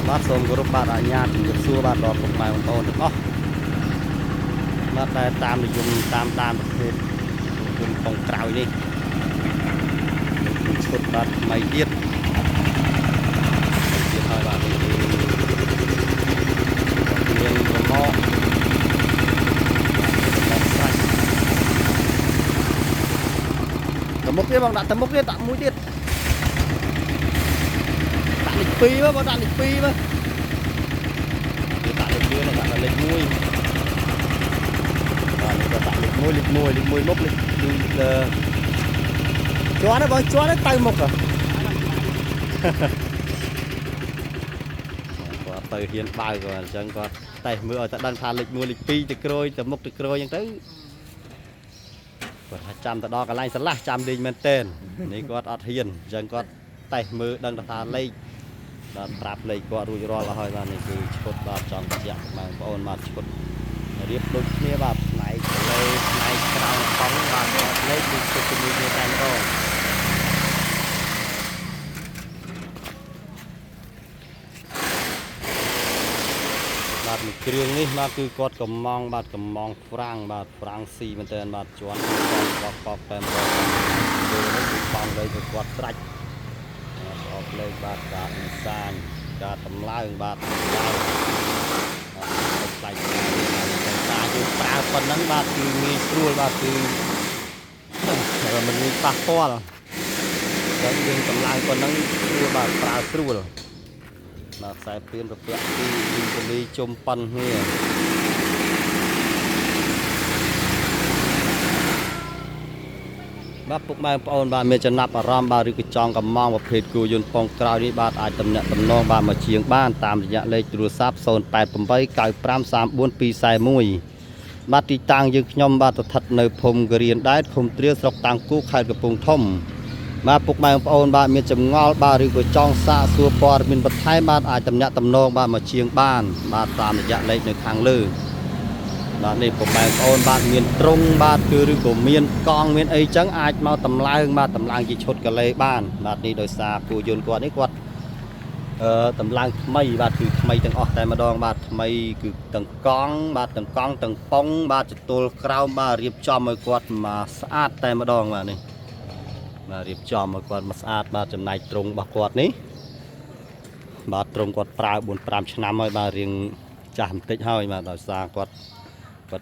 បាទសូមគោរពបាទអាជ្ញាជំរាបសួរបាទដល់ពុកម៉ែបងប្អូនទាំងអស់បាទដែលតាមនិយមតាមដានប្រភេទគុំកងក្រោយនេះឈុតបាទថ្មីទៀតហើយបាទនេះគឺមានរមោតមុខទៀតបងដាក់តមុខទៀតដាក់មួយទៀតដាក់លេខ2មកបងដាក់លេខ2មកដាក់លេខ2ដាក់លេខ1បាទនេះក៏ដាក់លេខ1មុខលេខ2ជាន់ណាបងជាន់ទៅមុខគាត់ទៅហ៊ានបើគាត់អញ្ចឹងគាត់តែមើលឲ្យតែដឹងថាលេខ1លេខ2ទៅក្រួយទៅមុខទៅក្រួយអញ្ចឹងទៅគាត់ថាចាំទៅដល់កន្លែងស្រឡះចាំលេងមែនតើនេះគាត់អត់ហ៊ានអញ្ចឹងគាត់តែមើលដឹងថាលេខបាទប្រាប់លេខគាត់រួចរាល់ហើយបាទនេះគឺឈុតបាទចំបញ្ជាក់បងប្អូនបាទឈុតរៀបដូចគ្នាបាទផ្នែកលើផ្នែកក្រោមកង់បាទលេខគឺឈុតជាមួយគ្នាតែម្ដងបាទមួយគ្រឿងនេះបាទគឺគាត់កំងបាទកំងហ្វ្រាំងបាទហ្វ្រាំងស៊ីមែនតើបាទជាន់បកតែម្ដងគឺនេះគឺបងលេខគឺគាត់ត្រាច់អបលេខបាទការអ៊ីសានការតម្លើងបាទតម្លើងផ្លាច់ការយើងប្រើប៉ុណ្ណឹងបាទគឺងាយស្រួលបាទគឺមិនមានប៉ះពាល់តែយើងតម្លើងប៉ុណ្ណឹងស្រួលបាទប្រើស្រួលបាទខ្សែពៀនរពាក់ពីលីកលីជុំប៉ុនគ្នាបាទពុកម៉ែបងប្អូនបាទមានចំណាប់អារម្មណ៍បាទឬក៏ចង់កំងប្រភេទគូយន្តពងក្រោយនេះបាទអាចតំណាក់តំណងបាទមកជាងបានតាមរយៈលេខទូរស័ព្ទ088 9534 241បាទទីតាំងយើងខ្ញុំបាទស្ថិតនៅភូមិគរៀនដែតឃុំត្រៀលស្រុកតាំងគូខេត្តកំពង់ធំបាទពុកម៉ែបងប្អូនបាទមានចម្ងល់បាទឬក៏ចង់សាកសួរព័ត៌មានបន្ថែមបាទអាចតំណាក់តំណងបាទមកជាងបានបាទតាមរយៈលេខនៅខាងលើបាទនេះពុកម៉ែបងប្អូនបាទមានត្រង់បាទគឺឬក៏មានកង់មានអីចឹងអាចមកតម្លើងបាទតម្លើងជាឈុតកលេបានបាទនេះដោយសារគូយន្តគាត់នេះគាត់តម្លើងថ្មីបាទគឺថ្មីទាំងអស់តែម្ដងបាទថ្មីគឺទាំងកង់បាទទាំងកង់ទាំងប៉ុងបាទចតុលក្រោមបាទរៀបចំឲ្យគាត់មកស្អាតតែម្ដងបាទនេះបាទរៀបចំឲ្យគាត់មកស្អាតបាទចំណែកត្រង់របស់គាត់នេះបាទត្រង់គាត់ប្រើ4-5 ឆ្នាំហើយបាទរៀងចាស់បន្តិចហើយបាទដោយសារគាត់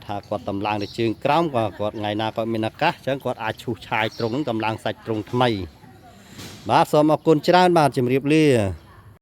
ថាគាត់តម្លើងទៅជើងក្រោមក៏គាត់ថ្ងៃណាគាត់មានឱកាសអញ្ចឹងគាត់អាចឈូសឆាយត្រង់ហ្នឹងតម្លើងសាច់ត្រង់ថ្មីបាទសូមអរគុណច្រើនបាទជម្រាបលា